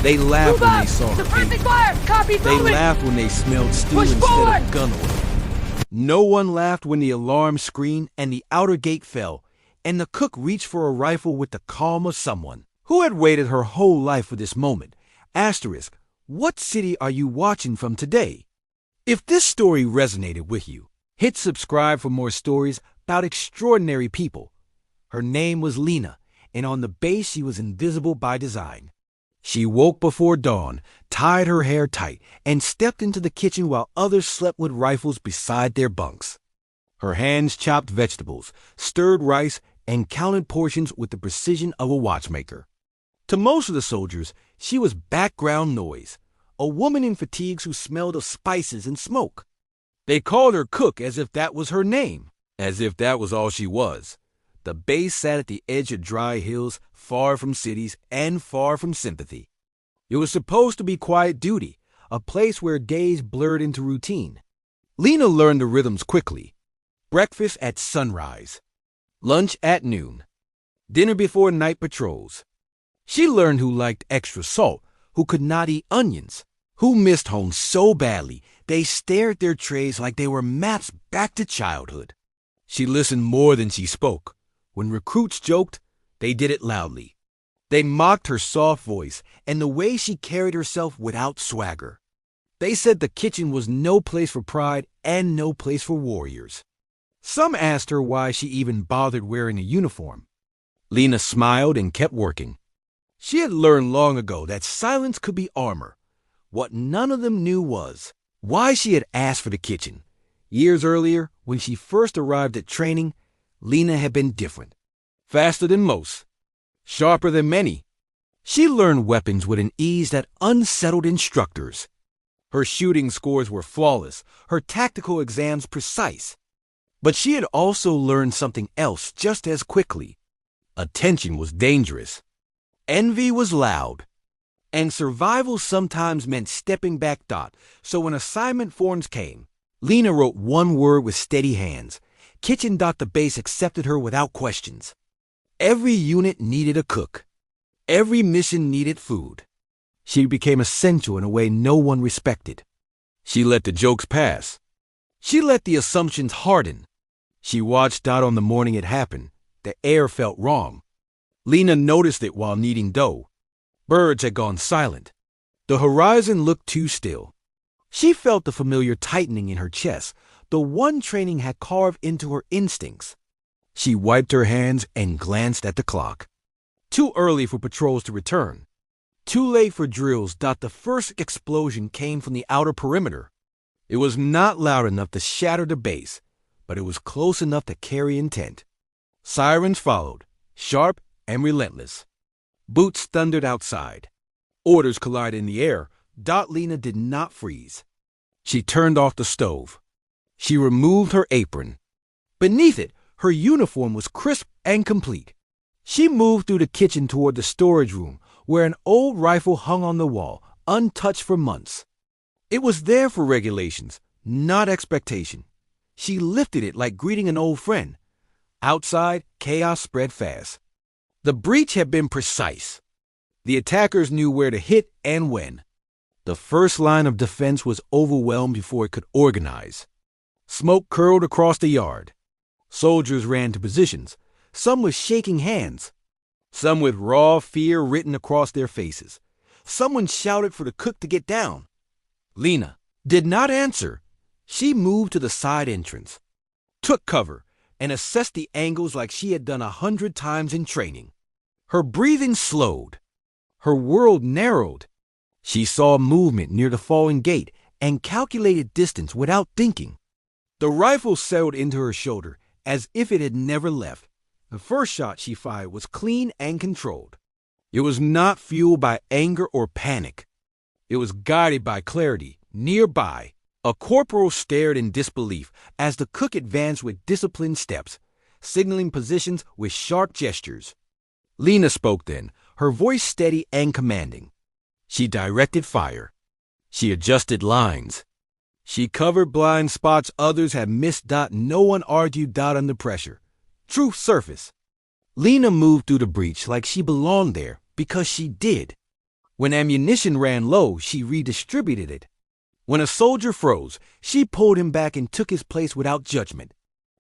They laughed Move when up! they saw her Suppressing paint. fire! Copy, They moving! laughed when they smelled stew Push instead forward! of gun oil. No one laughed when the alarm screamed and the outer gate fell, and the cook reached for a rifle with the calm of someone who had waited her whole life for this moment. Asterisk, what city are you watching from today? If this story resonated with you, hit subscribe for more stories about extraordinary people. Her name was Lena, and on the base she was invisible by design. She woke before dawn, tied her hair tight, and stepped into the kitchen while others slept with rifles beside their bunks. Her hands chopped vegetables, stirred rice, and counted portions with the precision of a watchmaker. To most of the soldiers, she was background noise, a woman in fatigues who smelled of spices and smoke. They called her Cook as if that was her name, as if that was all she was. The base sat at the edge of dry hills, far from cities and far from sympathy. It was supposed to be quiet duty, a place where days blurred into routine. Lena learned the rhythms quickly. Breakfast at sunrise, lunch at noon, dinner before night patrols. She learned who liked extra salt, who could not eat onions, who missed home so badly they stared at their trays like they were maps back to childhood. She listened more than she spoke. When recruits joked, they did it loudly. They mocked her soft voice and the way she carried herself without swagger. They said the kitchen was no place for pride and no place for warriors. Some asked her why she even bothered wearing a uniform. Lena smiled and kept working. She had learned long ago that silence could be armor. What none of them knew was why she had asked for the kitchen. Years earlier, when she first arrived at training, Lena had been different. Faster than most. Sharper than many. She learned weapons with an ease that unsettled instructors. Her shooting scores were flawless, her tactical exams precise. But she had also learned something else just as quickly. Attention was dangerous. Envy was loud. And survival sometimes meant stepping back. So when assignment forms came, Lena wrote one word with steady hands. Kitchen. The base accepted her without questions. Every unit needed a cook. Every mission needed food. She became essential in a way no one respected. She let the jokes pass. She let the assumptions harden. She watched on the morning it happened. The air felt wrong. Lena noticed it while kneading dough. Birds had gone silent. The horizon looked too still. She felt the familiar tightening in her chest, the one training had carved into her instincts. She wiped her hands and glanced at the clock. Too early for patrols to return. Too late for drills. The first explosion came from the outer perimeter. It was not loud enough to shatter the base, but it was close enough to carry intent. Sirens followed, sharp and relentless. Boots thundered outside. Orders collided in the air. Lena did not freeze. She turned off the stove. She removed her apron. Beneath it, her uniform was crisp and complete. She moved through the kitchen toward the storage room, where an old rifle hung on the wall, untouched for months. It was there for regulations, not expectation. She lifted it like greeting an old friend. Outside, chaos spread fast. The breach had been precise. The attackers knew where to hit and when. The first line of defense was overwhelmed before it could organize. Smoke curled across the yard. Soldiers ran to positions, some with shaking hands, some with raw fear written across their faces. Someone shouted for the cook to get down. Lena did not answer. She moved to the side entrance, took cover, and assessed the angles like she had done 100 times in training. Her breathing slowed. Her world narrowed. She saw movement near the falling gate and calculated distance without thinking. The rifle settled into her shoulder as if it had never left. The first shot she fired was clean and controlled. It was not fueled by anger or panic. It was guided by clarity. Nearby, a corporal stared in disbelief as the cook advanced with disciplined steps, signaling positions with sharp gestures. Lena spoke then, her voice steady and commanding. She directed fire. She adjusted lines. She covered blind spots others had missed. No one argued under pressure. Truth surfaced. Lena moved through the breach like she belonged there because she did. When ammunition ran low, she redistributed it. When a soldier froze, she pulled him back and took his place without judgment.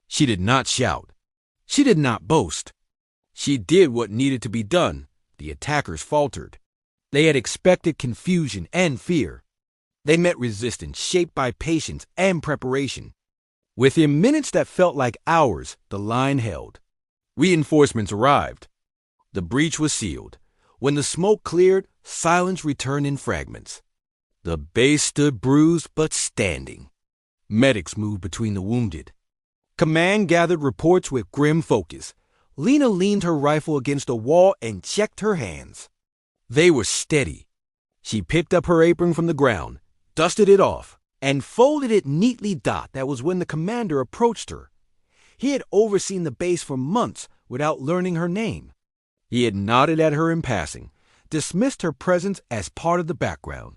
She did not shout. She did not boast. She did what needed to be done. The attackers faltered. They had expected confusion and fear. They met resistance shaped by patience and preparation. Within minutes that felt like hours, the line held. Reinforcements arrived. The breach was sealed. When the smoke cleared, silence returned in fragments. The base stood bruised but standing. Medics moved between the wounded. Command gathered reports with grim focus. Lena leaned her rifle against a wall and checked her hands. They were steady. She picked up her apron from the ground, dusted it off, and folded it neatly. That was when the commander approached her. He had overseen the base for months without learning her name. He had nodded at her in passing, dismissed her presence as part of the background.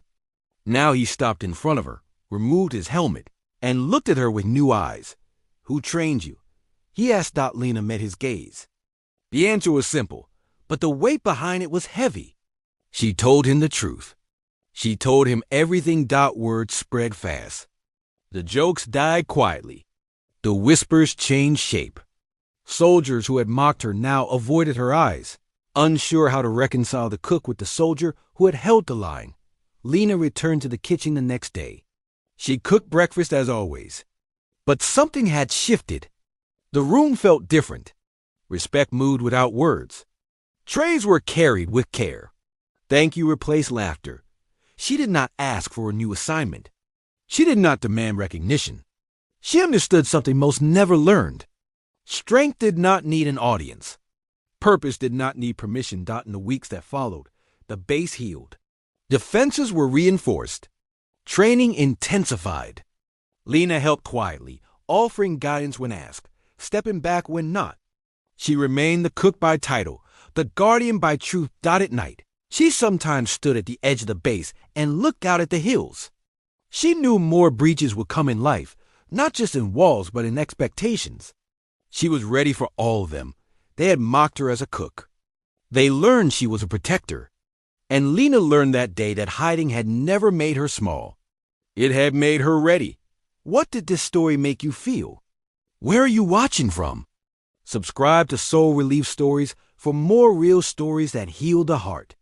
Now he stopped in front of her, removed his helmet, and looked at her with new eyes. "Who trained you?" he asked. Lena met his gaze. The answer was simple, but the weight behind it was heavy. She told him the truth. She told him everything. Word spread fast. The jokes died quietly. The whispers changed shape. Soldiers who had mocked her now avoided her eyes, unsure how to reconcile the cook with the soldier who had held the line. Lena returned to the kitchen the next day. She cooked breakfast as always. But something had shifted. The room felt different. Respect moved without words. Trays were carried with care. Thank you replaced laughter. She did not ask for a new assignment. She did not demand recognition. She understood something most never learned. Strength did not need an audience. Purpose did not need permission. In the weeks that followed, the base healed. Defenses were reinforced. Training intensified. Lena helped quietly, offering guidance when asked, stepping back when not. She remained the cook by title, the guardian by truth. At night, she sometimes stood at the edge of the base and looked out at the hills. She knew more breaches would come in life, not just in walls but in expectations. She was ready for all of them. They had mocked her as a cook. They learned she was a protector. And Lena learned that day that hiding had never made her small. It had made her ready. What did this story make you feel? Where are you watching from? Subscribe to Soul Relief Stories for more real stories that heal the heart.